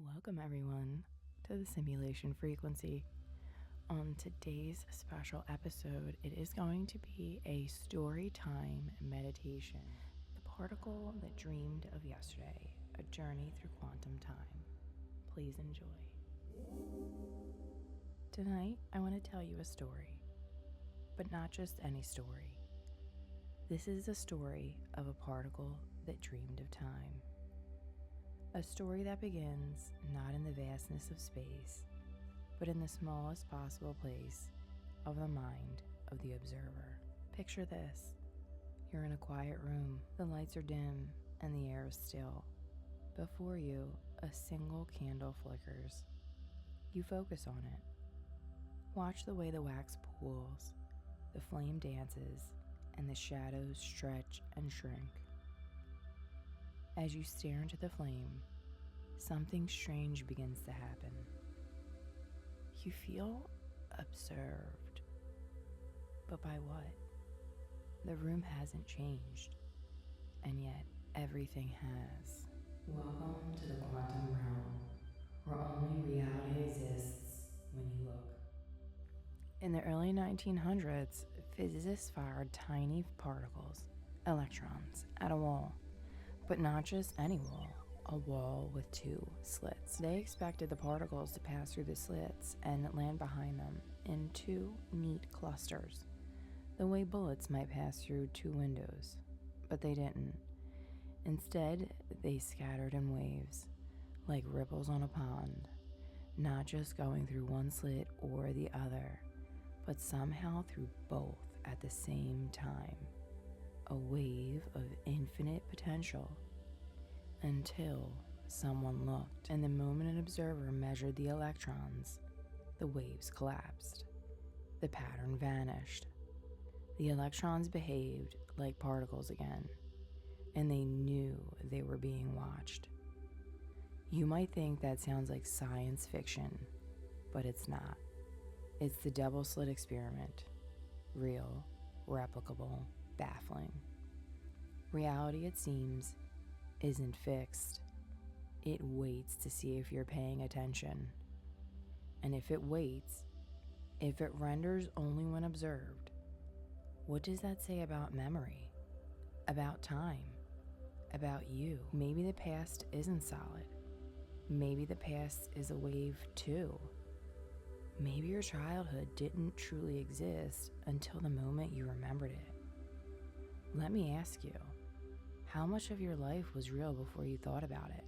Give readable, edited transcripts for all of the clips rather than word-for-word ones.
Welcome everyone to the simulation frequency. On today's special episode, it is going to be a story time meditation. The particle that dreamed of yesterday, a journey through quantum time. Please enjoy. Tonight, I want to tell you a story, but not just any story. This is a story of a particle that dreamed of time. A story that begins not in the vastness of space, but in the smallest possible place of the mind of the observer. Picture this. You're in a quiet room. The lights are dim and the air is still. Before you, a single candle flickers. You focus on it. Watch the way the wax pools, the flame dances, and the shadows stretch and shrink. As you stare into the flame, something strange begins to happen. You feel observed. But by what? The room hasn't changed, and yet everything has. Welcome to the quantum realm, where only reality exists when you look. In the early 1900s, physicists fired tiny particles, electrons, at a wall. But not just any wall, a wall with two slits. They expected the particles to pass through the slits and land behind them in two neat clusters, the way bullets might pass through two windows. But they didn't. Instead, they scattered in waves, like ripples on a pond, not just going through one slit or the other, but somehow through both at the same time. A wave of infinite potential, until someone looked, and the moment an observer measured the electrons, the waves collapsed. The pattern vanished. The electrons behaved like particles again, and they knew they were being watched. You might think that sounds like science fiction, but it's not. It's the double slit experiment. Real, replicable, baffling. Reality, it seems, isn't fixed. It waits to see if you're paying attention. And if it waits, if it renders only when observed, what does that say about memory? About time? About you? Maybe the past isn't solid. Maybe the past is a wave too. Maybe your childhood didn't truly exist until the moment you remembered it. Let me ask you, how much of your life was real before you thought about it?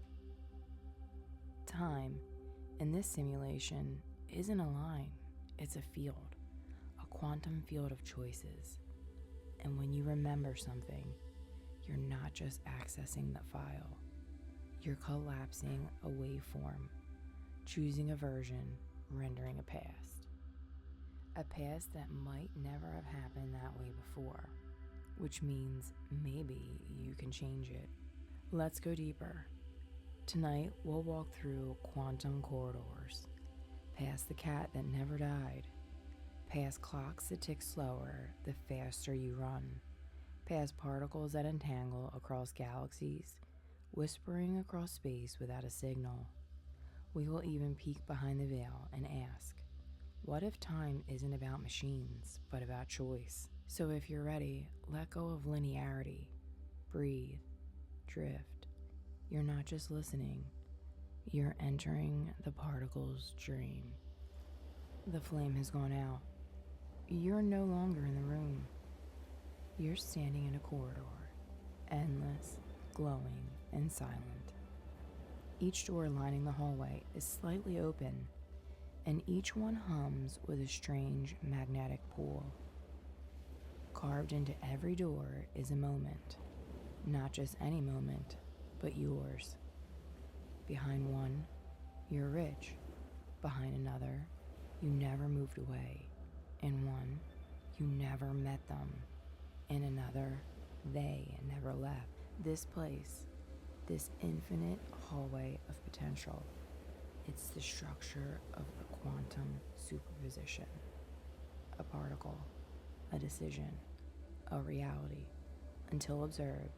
Time, in this simulation, isn't a line, it's a field, a quantum field of choices. And when you remember something, you're not just accessing the file, you're collapsing a waveform, choosing a version, rendering a past that might never have happened that way before, which means maybe you can change it. Let's go deeper. Tonight, we'll walk through quantum corridors, past the cat that never died, past clocks that tick slower the faster you run, past particles that entangle across galaxies, whispering across space without a signal. We will even peek behind the veil and ask, what if time isn't about machines, but about choice? So if you're ready, let go of linearity, breathe, drift. You're not just listening, you're entering the particle's dream. The flame has gone out. You're no longer in the room. You're standing in a corridor, endless, glowing, and silent. Each door lining the hallway is slightly open, and each one hums with a strange magnetic pull. Carved into every door is a moment, not just any moment, but yours. Behind one, you're rich. Behind another, you never moved away. In one, you never met them. In another, they never left. This place, this infinite hallway of potential, it's the structure of the quantum superposition. A particle, a decision, a reality, until observed,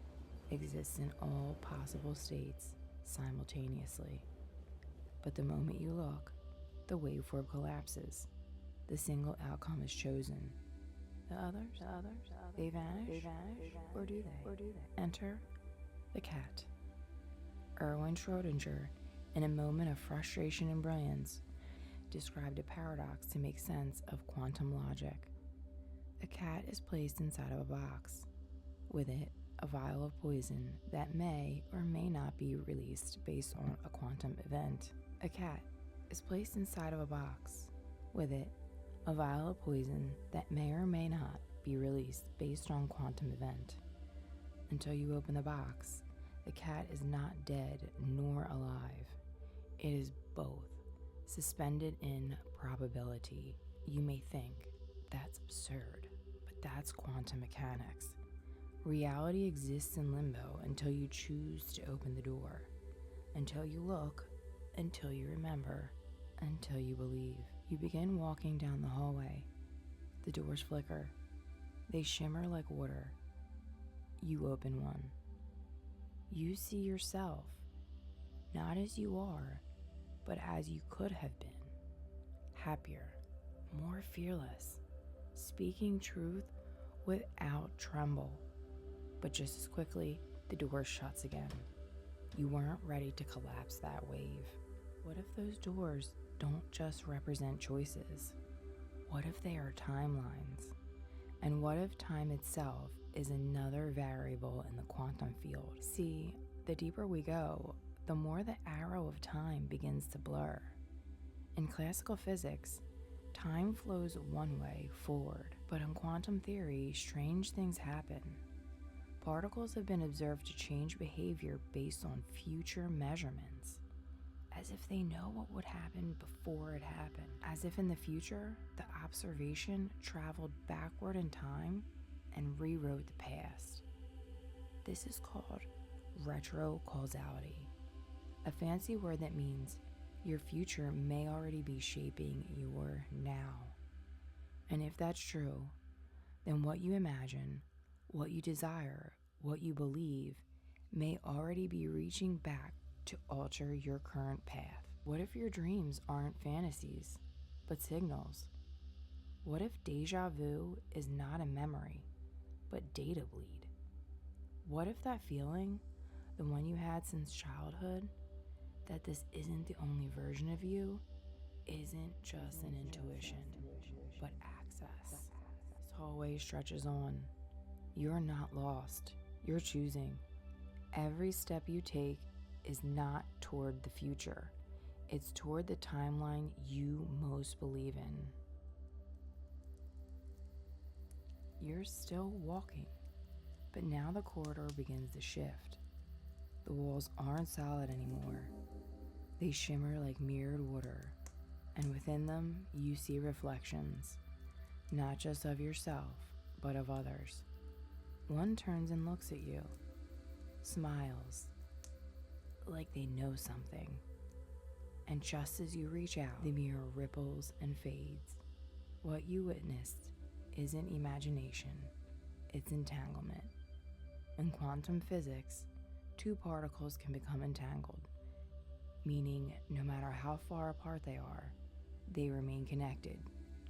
exists in all possible states simultaneously. But the moment you look, the waveform collapses. The single outcome is chosen. The others, they vanish, or do they? Enter the cat. Erwin Schrödinger, in a moment of frustration and brilliance, described a paradox to make sense of quantum logic. A cat is placed inside of a box. With it, a vial of poison that may or may not be released based on a quantum event. A cat is placed inside of a box. With it, a vial of poison that may or may not be released based on quantum event. Until you open the box, the cat is not dead nor alive. It is both, suspended in probability. You may think, that's absurd, but that's quantum mechanics. Reality exists in limbo until you choose to open the door, until you look, until you remember, until you believe. You begin walking down the hallway. The doors flicker. They shimmer like water. You open one. You see yourself, not as you are, but as you could have been. Happier, more fearless, speaking truth without tremble. But just as quickly, the door shuts again. You weren't ready to collapse that wave. What if those doors don't just represent choices? What if they are timelines? And what if time itself is another variable in the quantum field? See, the deeper we go, the more the arrow of time begins to blur. In classical physics, time flows one way, forward, but in quantum theory, strange things happen. Particles have been observed to change behavior based on future measurements, as if they know what would happen before it happened, as if in the future, the observation traveled backward in time and rewrote the past. This is called retrocausality, a fancy word that means your future may already be shaping your now. And if that's true, then what you imagine, what you desire, what you believe, may already be reaching back to alter your current path. What if your dreams aren't fantasies, but signals? What if deja vu is not a memory, but data bleed? What if that feeling, the one you had since childhood, that this isn't the only version of you, isn't just an intuition, but access? This hallway stretches on. You're not lost. You're choosing. Every step you take is not toward the future. It's toward the timeline you most believe in. You're still walking, but now the corridor begins to shift. The walls aren't solid anymore. They shimmer like mirrored water, and within them you see reflections, not just of yourself, but of others. One turns and looks at you, smiles, like they know something. And just as you reach out, the mirror ripples and fades. What you witnessed isn't imagination, it's entanglement. In quantum physics, two particles can become entangled, meaning no matter how far apart they are, they remain connected.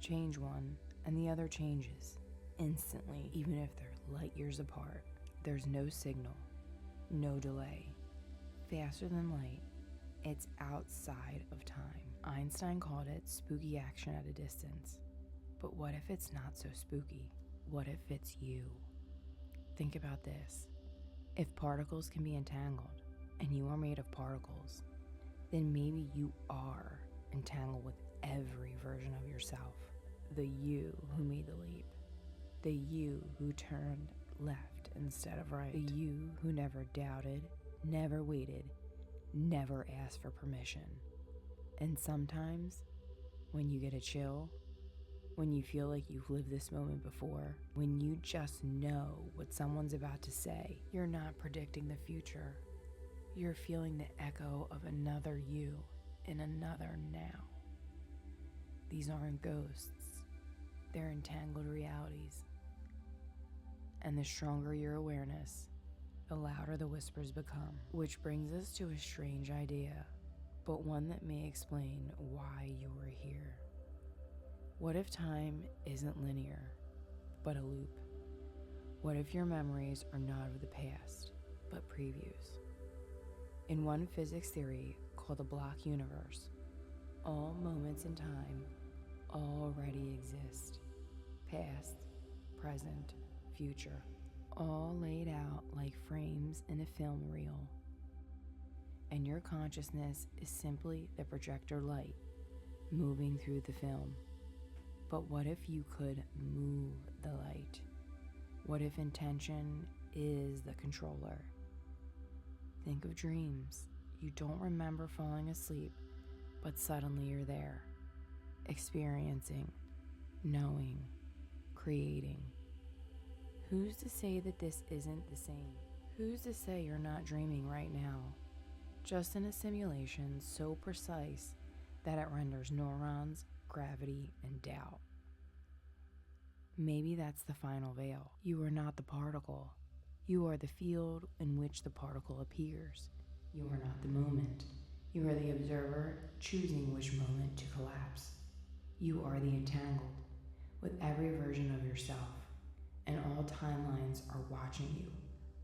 Change one, and the other changes instantly, even if they're light years apart. There's no signal, no delay. Faster than light, it's outside of time. Einstein called it spooky action at a distance. But what if it's not so spooky? What if it's you? Think about this. If particles can be entangled, and you are made of particles, then maybe you are entangled with every version of yourself. The you who made the leap. The you who turned left instead of right. The you who never doubted, never waited, never asked for permission. And sometimes, when you get a chill, when you feel like you've lived this moment before, when you just know what someone's about to say, you're not predicting the future. You're feeling the echo of another you in another now. These aren't ghosts. They're entangled realities. And the stronger your awareness, the louder the whispers become. Which brings us to a strange idea. but one that may explain why you are here. What if time isn't linear, but a loop? What if your memories are not of the past, but previews? In one physics theory called the block universe, all moments in time already exist. Past, present, future, all laid out like frames in a film reel. And your consciousness is simply the projector light moving through the film. But what if you could move the light? What if intention is the controller? Think of dreams. You don't remember falling asleep, but suddenly you're there, experiencing, knowing, creating. Who's to say that this isn't the same? Who's to say you're not dreaming right now, just in a simulation so precise that it renders neurons, gravity, and doubt? Maybe that's the final veil. You are not the particle. You are the field in which the particle appears. You are not the moment. You are the observer choosing which moment to collapse. You are the entangled with every version of yourself, and all timelines are watching you,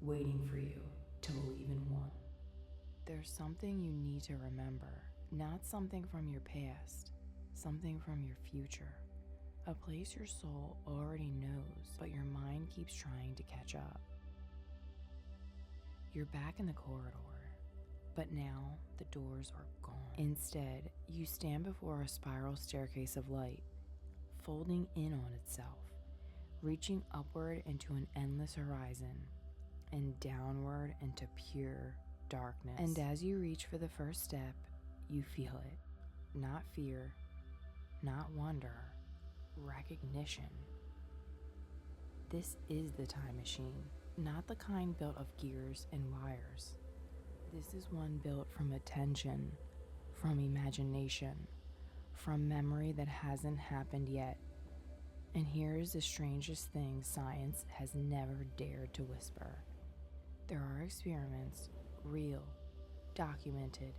waiting for you to believe in one. There's something you need to remember, not something from your past, something from your future. A place your soul already knows, but your mind keeps trying to catch up. You're back in the corridor, but now the doors are gone. Instead, you stand before a spiral staircase of light, folding in on itself, reaching upward into an endless horizon, and downward into pure darkness. And as you reach for the first step, you feel it. Not fear, not wonder, recognition. This is the time machine, not the kind built of gears and wires. This is one built from attention, from imagination, from memory that hasn't happened yet. And here is the strangest thing science has never dared to whisper. There are experiments, real, documented,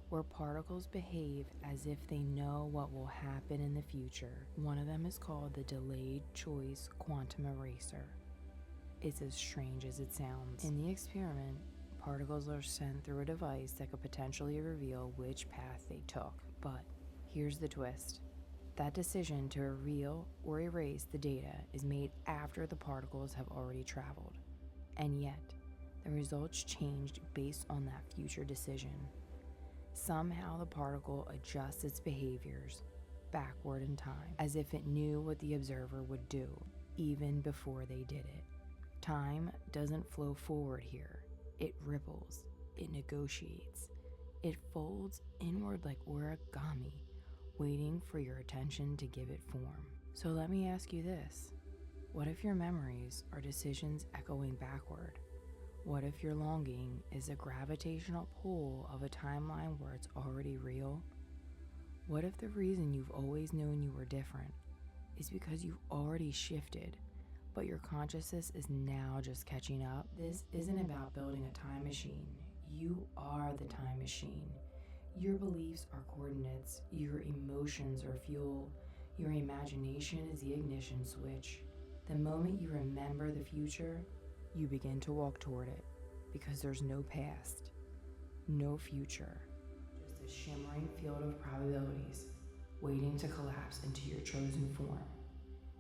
where particles behave as if they know what will happen in the future. One of them is called the delayed choice quantum eraser. It's as strange as it sounds. In the experiment, particles are sent through a device that could potentially reveal which path they took. But here's the twist. That decision to reveal or erase the data is made after the particles have already traveled. And yet, the results changed based on that future decision. Somehow the particle adjusts its behaviors backward in time, as if it knew what the observer would do, even before they did it. Time doesn't flow forward here. It ripples, it negotiates, it folds inward like origami, waiting for your attention to give it form. So let me ask you this. What if your memories are decisions echoing backward? What if your longing is a gravitational pull of a timeline where it's already real? What if the reason you've always known you were different is because you've already shifted, but your consciousness is now just catching up? This isn't about building a time machine. You are the time machine. Your beliefs are coordinates. Your emotions are fuel. Your imagination is the ignition switch. The moment you remember the future, you begin to walk toward it, because there's no past, no future, just a shimmering field of probabilities waiting to collapse into your chosen form,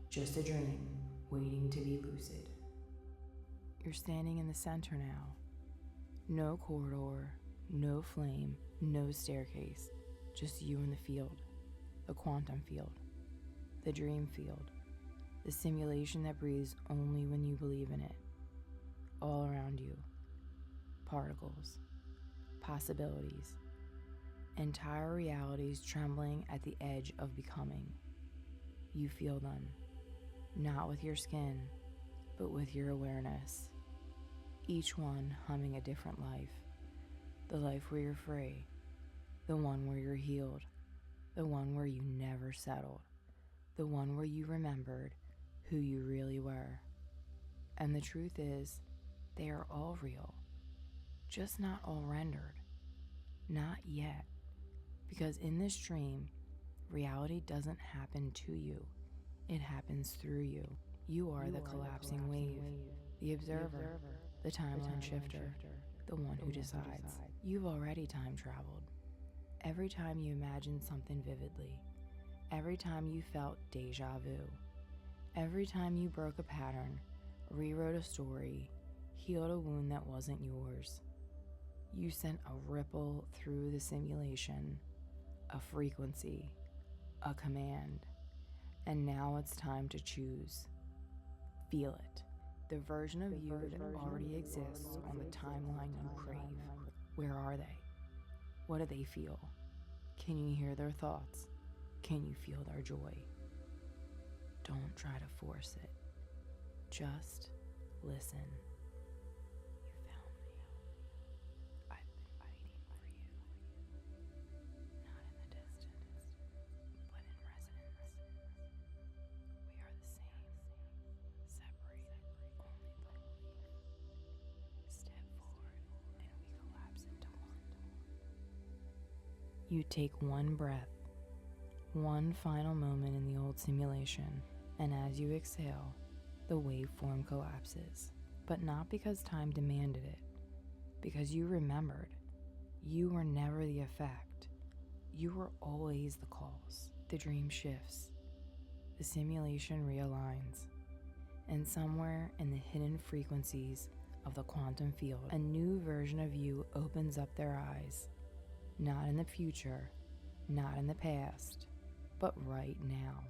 just a dream waiting to be lucid. You're standing in the center now. No corridor, no flame, no staircase, just you in the field, the quantum field, the dream field, the simulation that breathes only when you believe in it. All around you, particles, possibilities, entire realities trembling at the edge of becoming. You feel them, not with your skin, but with your awareness. Each one humming a different life. The life where you're free, the one where you're healed, the one where you never settled, the one where you remembered who you really were. And the truth is, they are all real, just not all rendered. Not yet. Because in this dream, reality doesn't happen to you, it happens through you. You are the collapsing wave, the observer, the timeline shifter, the one who decides. You've already time traveled. Every time you imagined something vividly, every time you felt deja vu, every time you broke a pattern, rewrote a story, healed a wound that wasn't yours, you sent a ripple through the simulation, a frequency, a command, and now it's time to choose. Feel it. The version of you that already exists on the timeline you crave. Where are they? What do they feel? Can you hear their thoughts? Can you feel their joy? Don't try to force it. Just listen. You found me. I've been waiting for you. Not in the distance, but in resonance. We are the same, separated only by belief. Step forward and we collapse into one. You take one breath, one final moment in the old simulation, and as you exhale, the waveform collapses. But not because time demanded it, because you remembered. You were never the effect. You were always the cause. The dream shifts. The simulation realigns. And somewhere in the hidden frequencies of the quantum field, a new version of you opens up their eyes. Not in the future, not in the past, but right now.